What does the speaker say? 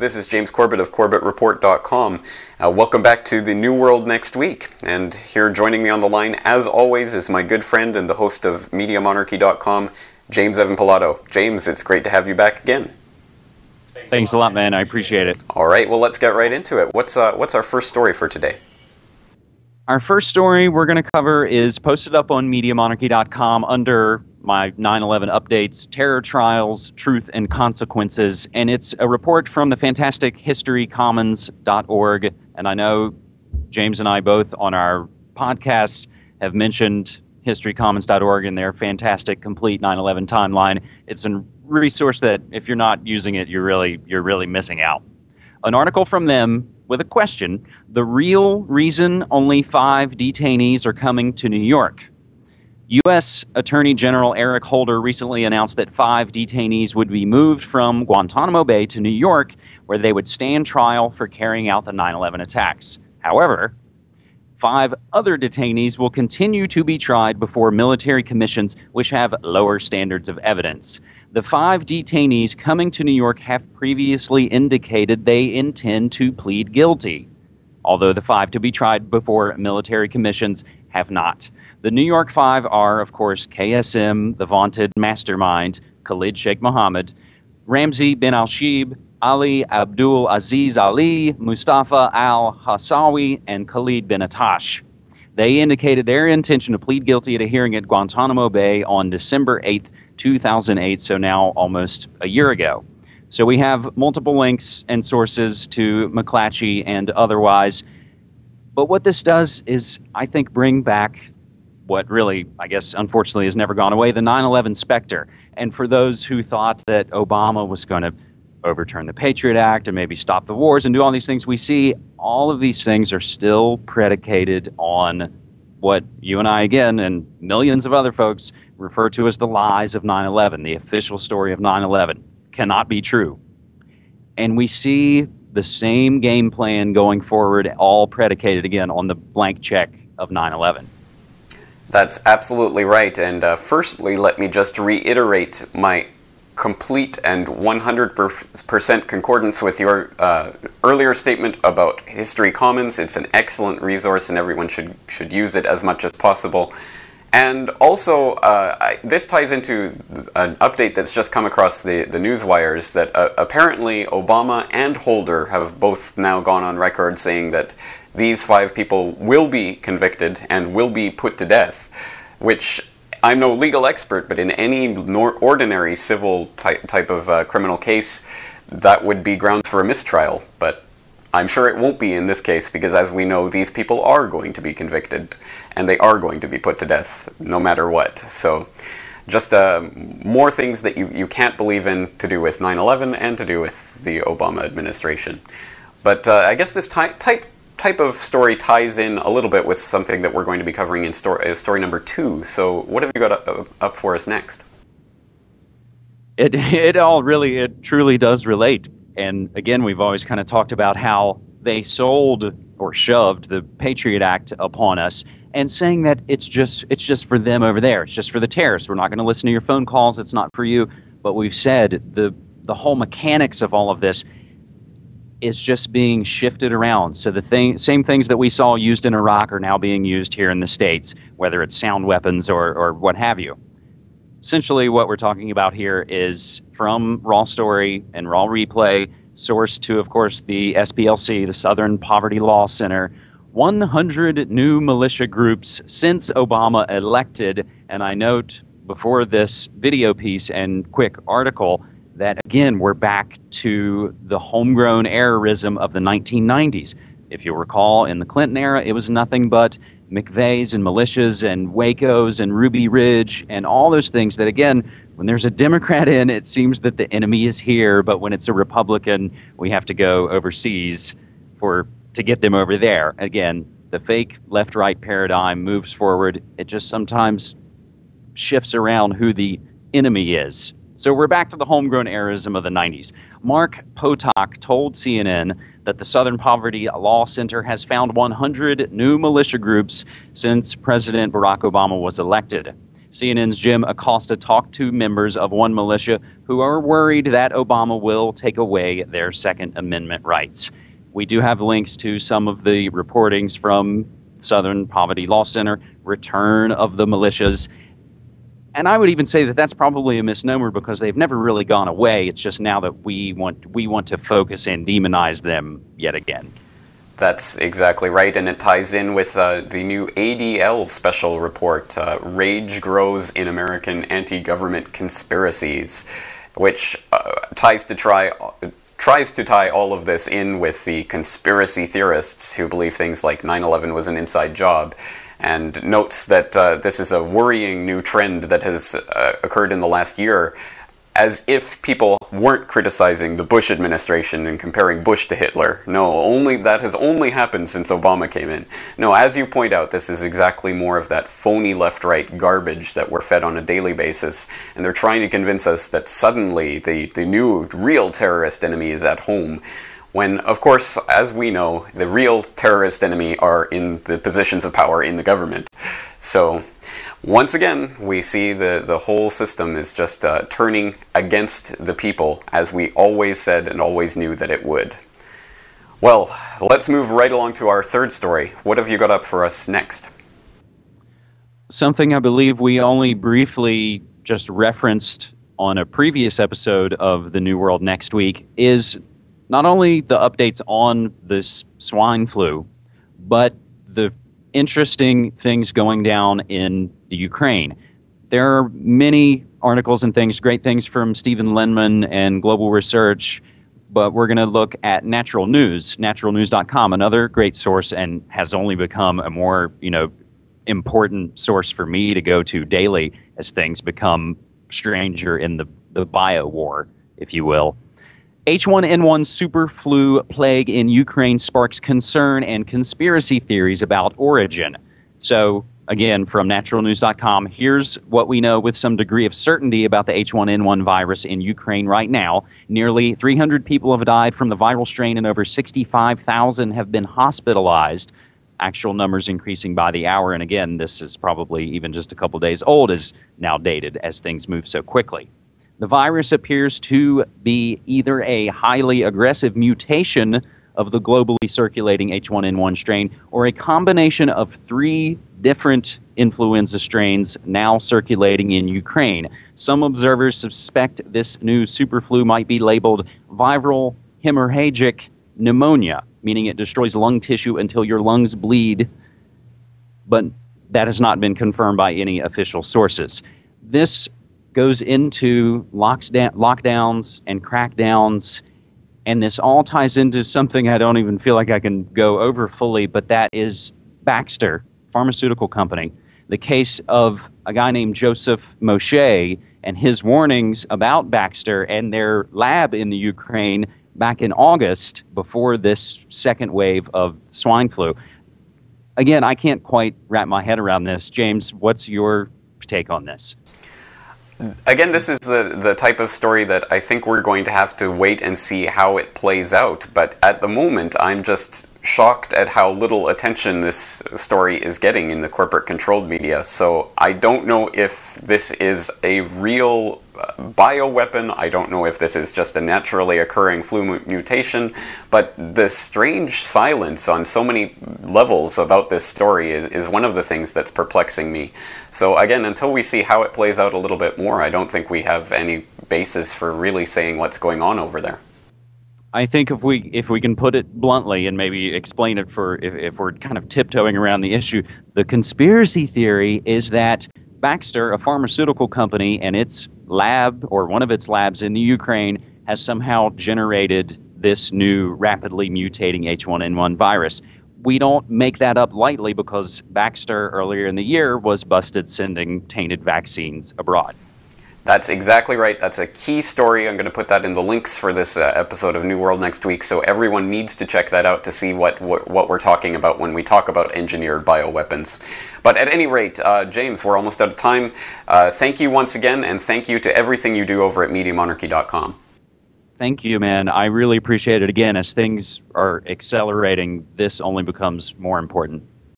this is James Corbett of CorbettReport.com. Welcome back to the New World Next Week. And here joining me on the line, as always, is my good friend and the host of MediaMonarchy.com, James Evan Pilato. James, it's great to have you back again. Thanks a lot, man. I appreciate it. All right, well, let's get right into it. What's our first story for today? Our first story we're going to cover is posted up on MediaMonarchy.com under my 9/11 updates, terror trials, truth and consequences, and it's a report from the fantastic historycommons.org. And I know James and I both on our podcast have mentioned historycommons.org and their fantastic complete 9/11 timeline. It's a resource that if you're not using it, you're really missing out. An article from them with a question: the real reason only 5 detainees are coming to New York. U.S. Attorney General Eric Holder recently announced that 5 detainees would be moved from Guantanamo Bay to New York, where they would stand trial for carrying out the 9/11 attacks. However, 5 other detainees will continue to be tried before military commissions, which have lower standards of evidence. The 5 detainees coming to New York have previously indicated they intend to plead guilty, although the 5 to be tried before military commissions have not. The New York 5 are, of course, KSM, the vaunted mastermind, Khalid Sheikh Mohammed, Ramzi bin al-Shibh, Ali Abdul Aziz Ali, Mustafa al-Hassawi, and Khalid bin Atash. They indicated their intention to plead guilty at a hearing at Guantanamo Bay on December 8th, 2008, so now almost a year ago. So we have multiple links and sources to McClatchy and otherwise. But what this does is, I think, bring back what really, I guess, unfortunately has never gone away, the 9/11 specter. And for those who thought that Obama was going to overturn the Patriot Act and maybe stop the wars and do all these things, we see all of these things are still predicated on what you and I, again, and millions of other folks refer to as the lies of 9/11, the official story of 9/11. Cannot be true. And we see the same game plan going forward, all predicated, again, on the blank check of 9/11. That's absolutely right. And firstly, let me just reiterate my complete and 100% concordance with your earlier statement about History Commons. It's an excellent resource and everyone should use it as much as possible. And also, this ties into an update that's just come across the news wires that apparently Obama and Holder have both now gone on record saying that these 5 people will be convicted and will be put to death, which I'm no legal expert, but in any ordinary civil type of criminal case, that would be grounds for a mistrial. But I'm sure it won't be in this case, because as we know, these people are going to be convicted and they are going to be put to death no matter what. So just more things that you can't believe in to do with 9/11 and to do with the Obama administration. But I guess this type of story ties in a little bit with something that we're going to be covering in story number 2. So what have you got up for us next? It truly does relate. And again, we've always kind of talked about how they sold or shoved the Patriot Act upon us, and saying that it's just for them over there. It's just for the terrorists. We're not going to listen to your phone calls. It's not for you. But we've said the whole mechanics of all of this is just being shifted around. So the same things that we saw used in Iraq are now being used here in the States, whether it's sound weapons or what have you. Essentially, what we're talking about here is from Raw Story and Raw Replay, sourced to, of course, the SPLC, the Southern Poverty Law Center, 100 new militia groups since Obama elected. And I note before this video piece and quick article that, again, we're back to the homegrown errorism of the 1990s. If you'll recall, in the Clinton era, it was nothing but McVeighs and militias and Wacos and Ruby Ridge and all those things that, again, when there's a Democrat in, it seems that the enemy is here, but when it's a Republican, we have to go overseas to get them over there. Again, the fake left-right paradigm moves forward. It just sometimes shifts around who the enemy is. So we're back to the homegrown errorism of the 90s. Mark Potok told CNN that the Southern Poverty Law Center has found 100 new militia groups since President Barack Obama was elected. CNN's Jim Acosta talked to members of one militia who are worried that Obama will take away their Second Amendment rights. We do have links to some of the reportings from Southern Poverty Law Center, return of the militias. And I would even say that that's probably a misnomer because they've never really gone away. It's just now that we want to focus and demonize them yet again. That's exactly right, and it ties in with the new ADL special report, Rage Grows in American Anti-Government Conspiracies, which tries to tie all of this in with the conspiracy theorists who believe things like 9/11 was an inside job, and notes that this is a worrying new trend that has occurred in the last year, as if people weren't criticizing the Bush administration and comparing Bush to Hitler. No, that has only happened since Obama came in. No, as you point out, this is exactly more of that phony left-right garbage that we're fed on a daily basis, and they're trying to convince us that suddenly the new real terrorist enemy is at home, when, of course, as we know, the real terrorist enemy are in the positions of power in the government. So, once again, we see the whole system is just turning against the people, as we always said and always knew that it would. Well, let's move right along to our third story. What have you got up for us next? Something I believe we only briefly just referenced on a previous episode of The New World Next Week is not only the updates on this swine flu, but the interesting things going down in the Ukraine. There are many articles and things, great things from Stephen Lenman and Global Research, but we're going to look at Natural News, naturalnews.com, another great source, and has only become a more, important source for me to go to daily as things become stranger in the bio war, if you will. H1N1 super flu plague in Ukraine sparks concern and conspiracy theories about origin. So, again, from naturalnews.com, here's what we know with some degree of certainty about the H1N1 virus in Ukraine right now. Nearly 300 people have died from the viral strain and over 65,000 have been hospitalized. Actual numbers increasing by the hour. And again, this is probably even just a couple days old, is now dated as things move so quickly. The virus appears to be either a highly aggressive mutation of the globally circulating H1N1 strain or a combination of 3 different influenza strains now circulating in Ukraine. Some observers suspect this new superflu might be labeled viral hemorrhagic pneumonia, meaning it destroys lung tissue until your lungs bleed, but that has not been confirmed by any official sources. This goes into lockdowns and crackdowns, and this all ties into something I don't even feel like I can go over fully, but that is Baxter, pharmaceutical company. The case of a guy named Joseph Moshe and his warnings about Baxter and their lab in the Ukraine back in August before this second wave of swine flu. Again, I can't quite wrap my head around this. James, what's your take on this? Again, this is the type of story that I think we're going to have to wait and see how it plays out. But at the moment, I'm just shocked at how little attention this story is getting in the corporate-controlled media. So I don't know if this is a real bioweapon. I don't know if this is just a naturally occurring flu mutation. But the strange silence on so many levels about this story is one of the things that's perplexing me. So again, until we see how it plays out a little bit more, I don't think we have any basis for really saying what's going on over there. I think if we can put it bluntly and maybe explain it for if we're kind of tiptoeing around the issue, the conspiracy theory is that Baxter, a pharmaceutical company, and its lab or one of its labs in the Ukraine has somehow generated this new rapidly mutating H1N1 virus. We don't make that up lightly because Baxter earlier in the year was busted sending tainted vaccines abroad. That's exactly right. That's a key story. I'm going to put that in the links for this episode of New World Next Week, so everyone needs to check that out to see what we're talking about when we talk about engineered bioweapons. But at any rate, James, we're almost out of time. Thank you once again, and thank you to everything you do over at MediaMonarchy.com. Thank you, man. I really appreciate it. Again, as things are accelerating, this only becomes more important.